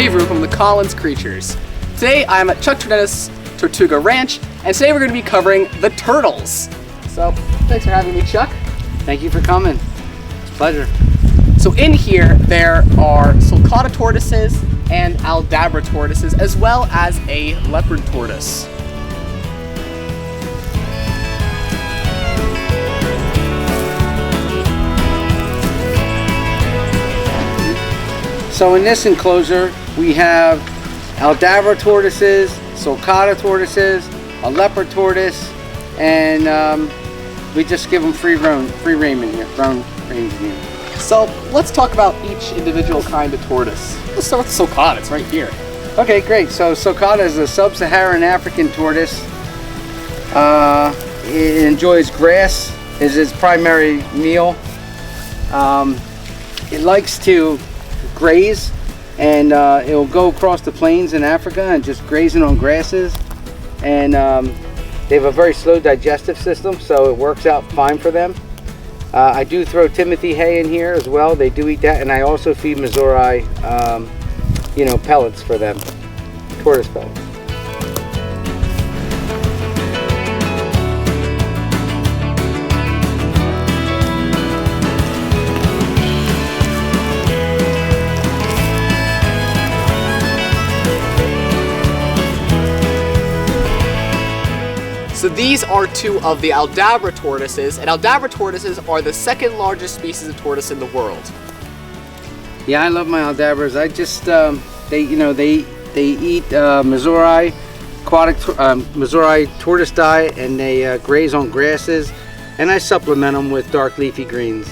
Avery from the Collins Creatures. Today I'm at Chuck Tornetta's Tortuga Ranch, and today we're going to be covering the turtles. So, thanks for having me, Chuck. Thank you for coming. It's a pleasure. So in here there are Sulcata tortoises and Aldabra tortoises, as well as a leopard tortoise. So in this enclosure, we have Aldabra tortoises, Sulcata tortoises, a leopard tortoise, and we just give them free rein in here. So let's talk about each individual kind of tortoise. Let's start with Sulcata. It's right here. Okay, great. So Sulcata is a sub-Saharan African tortoise. It enjoys grass as its primary meal. It likes to graze, and it will go across the plains in Africa and just grazing on grasses. And they have a very slow digestive system, so it works out fine for them. I do throw Timothy hay in here as well. They do eat that, and I also feed Missouri, pellets for them, tortoise pellets. So these are two of the Aldabra tortoises, and Aldabra tortoises are the second largest species of tortoise in the world. Yeah, I love my Aldabras. I just they eat Missouri Missouri tortoise diet, and they graze on grasses, and I supplement them with dark leafy greens.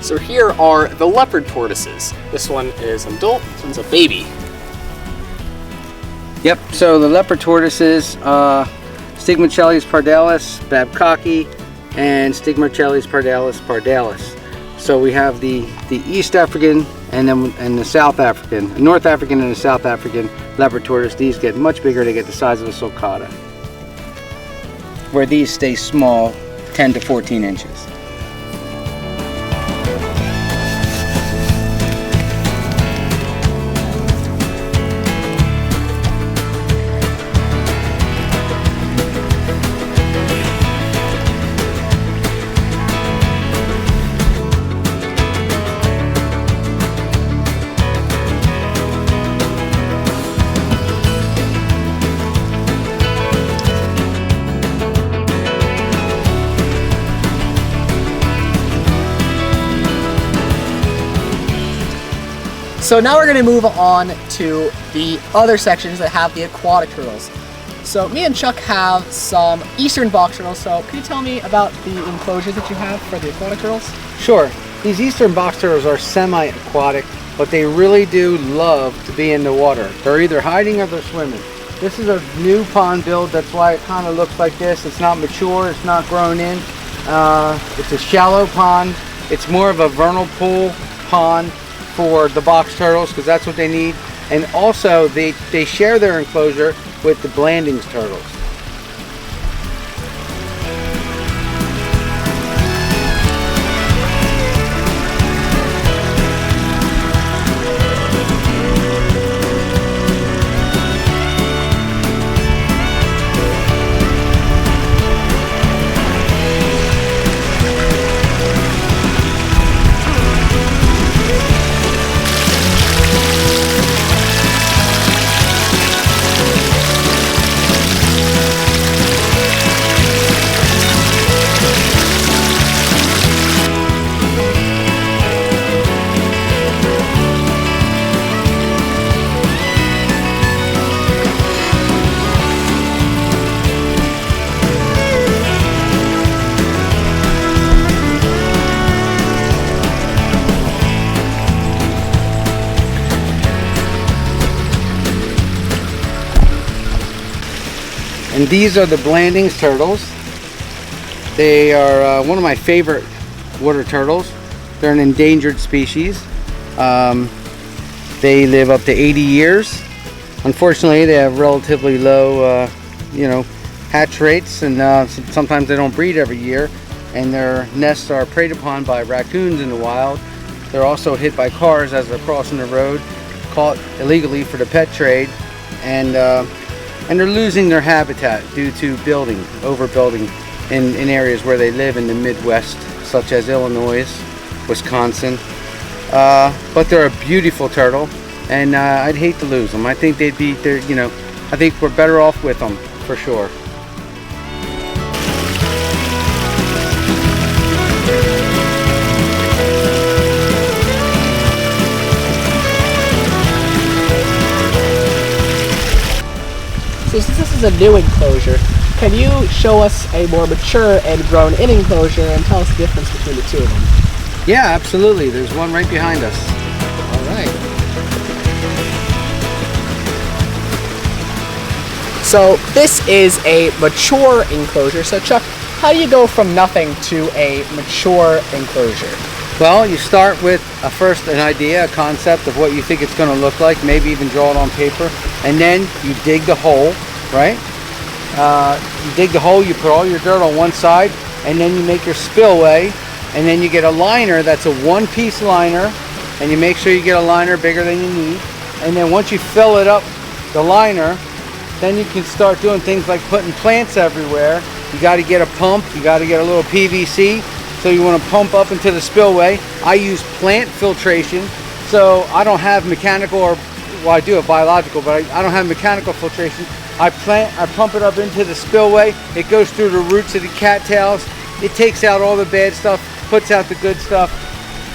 So here are the leopard tortoises. This one is an adult, this one's a baby. Yep, so the leopard tortoises, Stigmochelys pardalis, babcocki, and Stigmochelys pardalis. So we have the East African and the South African, North African and the South African leopard tortoise. These get much bigger, they get the size of a sulcata, where these stay small, 10 to 14 inches. So now we're going to move on to the other sections that have the aquatic turtles. So me and Chuck have some eastern box turtles, so can you tell me about the enclosures that you have for the aquatic turtles? Sure. These eastern box turtles are semi-aquatic, but they really do love to be in the water. They're either hiding or they're swimming. This is a new pond build, that's why it kind of looks like this. It's not mature, it's not grown in. It's a shallow pond. It's more of a vernal pool pond for the box turtles, because that's what they need. And also they share their enclosure with the Blandings turtles. And these are the Blandings turtles. They are one of my favorite water turtles. They're an endangered species. They live up to 80 years. Unfortunately, they have relatively low, hatch rates, and sometimes they don't breed every year. And their nests are preyed upon by raccoons in the wild. They're also hit by cars as they're crossing the road, caught illegally for the pet trade, and they're losing their habitat due to overbuilding in areas where they live in the Midwest, such as Illinois, Wisconsin. But they're a beautiful turtle, and I'd hate to lose them. I think I think we're better off with them for sure. So since this is a new enclosure, can you show us a more mature and grown-in enclosure and tell us the difference between the two of them? Yeah, absolutely. There's one right behind us. All right. So this is a mature enclosure. So Chuck, how do you go from nothing to a mature enclosure? Well, you start with first an idea, a concept of what you think it's going to look like, maybe even draw it on paper, and then you dig the hole, right? You dig the hole, you put all your dirt on one side, and then you make your spillway, and then you get a liner that's a one-piece liner, and you make sure you get a liner bigger than you need, and then once you fill it up, the liner, then you can start doing things like putting plants everywhere. You got to get a pump, you got to get a little PVC. So you want to pump up into the spillway. I use plant filtration, so I don't have mechanical, I do have biological, but I don't have mechanical filtration. I pump it up into the spillway. It goes through the roots of the cattails. It takes out all the bad stuff, puts out the good stuff,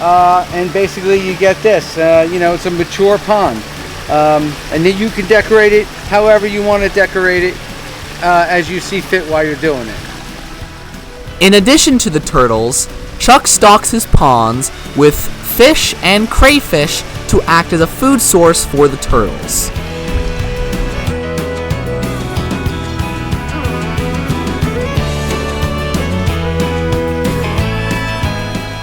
and basically you get this. It's a mature pond, and then you can decorate it however you want to decorate it, as you see fit while you're doing it. In addition to the turtles, Chuck stocks his ponds with fish and crayfish to act as a food source for the turtles.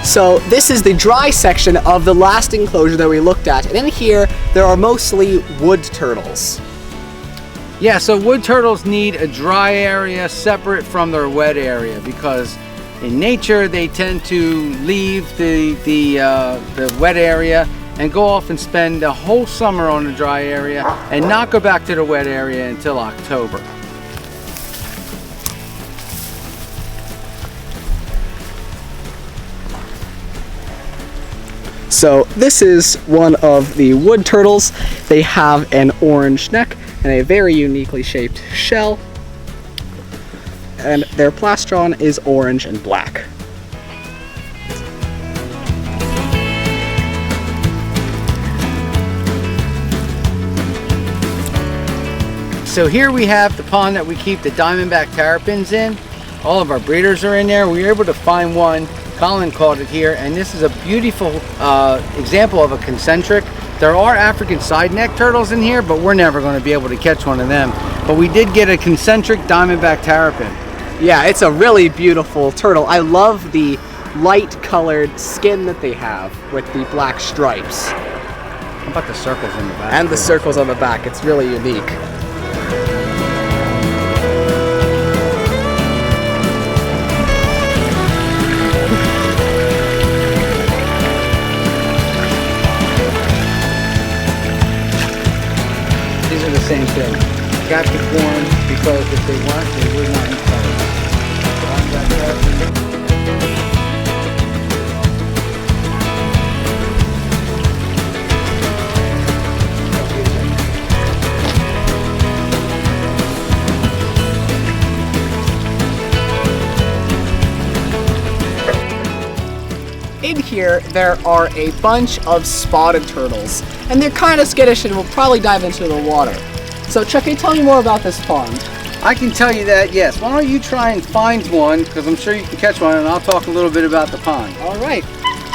So this is the dry section of the last enclosure that we looked at, and in here there are mostly wood turtles. Yeah, so wood turtles need a dry area separate from their wet area, because in nature they tend to leave the wet area and go off and spend a whole summer on the dry area and not go back to the wet area until October. So this is one of the wood turtles. They have an orange neck and a very uniquely shaped shell, and their plastron is orange and black. So here we have the pond that we keep the Diamondback Terrapins in. All of our breeders are in there. We were able to find one. Colin caught it here, and this is a beautiful example of a concentric. There are African side neck turtles in here, but we're never going to be able to catch one of them. But we did get a concentric Diamondback Terrapin. Yeah, it's a really beautiful turtle. I love the light colored skin that they have with the black stripes. How about the circles in the back? And the circles on the back. It's really unique. Same thing. Capricorn, because if they weren't, they would not eat colors. In here, there are a bunch of spotted turtles, and they're kind of skittish and will probably dive into the water. So Chuck, can you tell me more about this pond? I can tell you that, yes. Why don't you try and find one, because I'm sure you can catch one, and I'll talk a little bit about the pond. All right.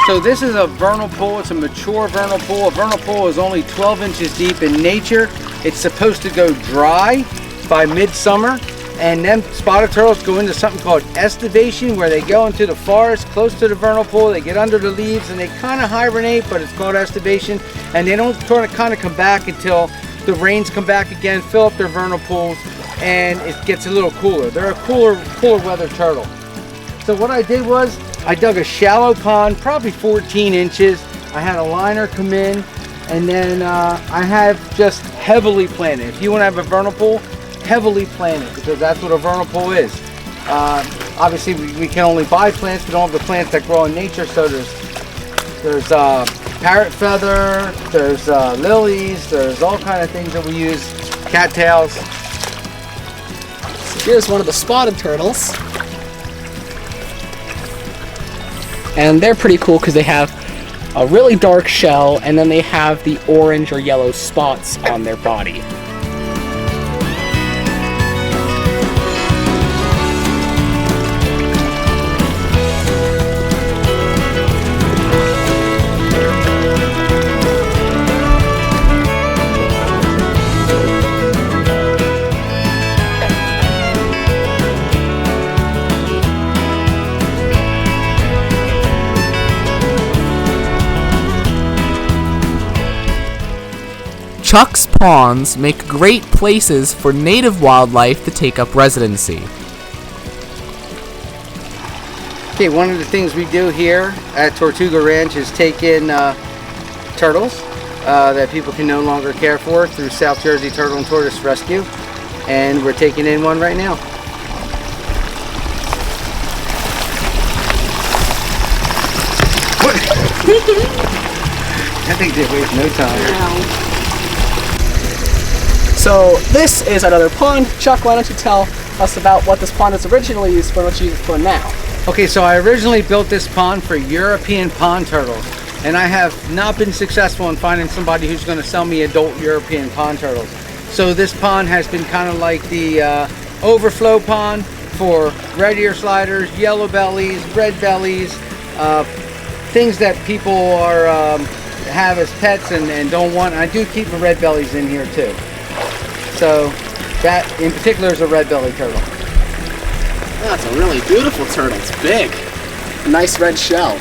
So this is a vernal pool. It's a mature vernal pool. A vernal pool is only 12 inches deep. In nature, it's supposed to go dry by midsummer, And then spotted turtles go into something called estivation, where they go into the forest close to the vernal pool. They get under the leaves and they kind of hibernate, but it's called estivation. And they don't kind of come back until the rains come back again, fill up their vernal pools, and it gets a little cooler. They're a cooler weather turtle. So what I did was I dug a shallow pond, probably 14 inches. I had a liner come in, and then I have just heavily planted. If you want to have a vernal pool, heavily planted, because that's what a vernal pool is. Obviously we can only buy plants. We don't have the plants that grow in nature. So there's parrot feather, there's lilies, there's all kind of things that we use, cattails. So here's one of the spotted turtles. And they're pretty cool because they have a really dark shell, and then they have the orange or yellow spots on their body. Chuck's ponds make great places for native wildlife to take up residency. Okay, one of the things we do here at Tortuga Ranch is take in turtles that people can no longer care for through South Jersey Turtle and Tortoise Rescue, and we're taking in one right now. I think they waste no time. So this is another pond. Chuck, why don't you tell us about what this pond is originally used for and what you use it for now? Okay, so I originally built this pond for European pond turtles, and I have not been successful in finding somebody who's going to sell me adult European pond turtles. So this pond has been kind of like the overflow pond for red ear sliders, yellow bellies, red bellies, things that people are have as pets and don't want. I do keep the red bellies in here too. So that in particular is a red belly turtle. That's a really beautiful turtle. It's big. Nice red shell.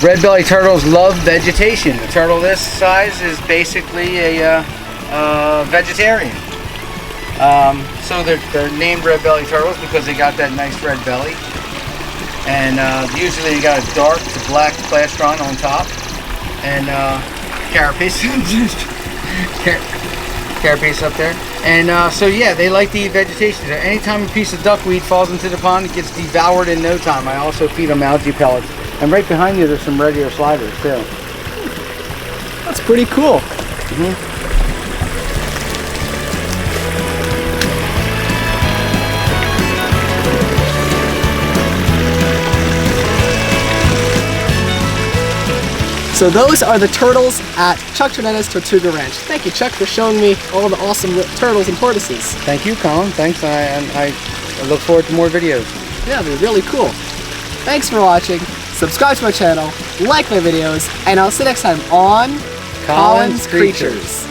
Red belly turtles love vegetation. A turtle this size is basically a vegetarian. So they're named red belly turtles because they got that nice red belly. And usually you got a dark to black plastron on top, and carapace, carapace up there. And so yeah, they like to eat vegetation. So anytime a piece of duckweed falls into the pond, it gets devoured in no time. I also feed them algae pellets. And right behind you, there's some red ear sliders too. That's pretty cool. Mm-hmm. So those are the turtles at Chuck Tornetta's Tortuga Ranch. Thank you, Chuck, for showing me all the awesome turtles and tortoises. Thank you, Colin. Thanks. I look forward to more videos. Yeah, they're really cool. Thanks for watching. Subscribe to my channel, like my videos, and I'll see you next time on Colin's Creatures.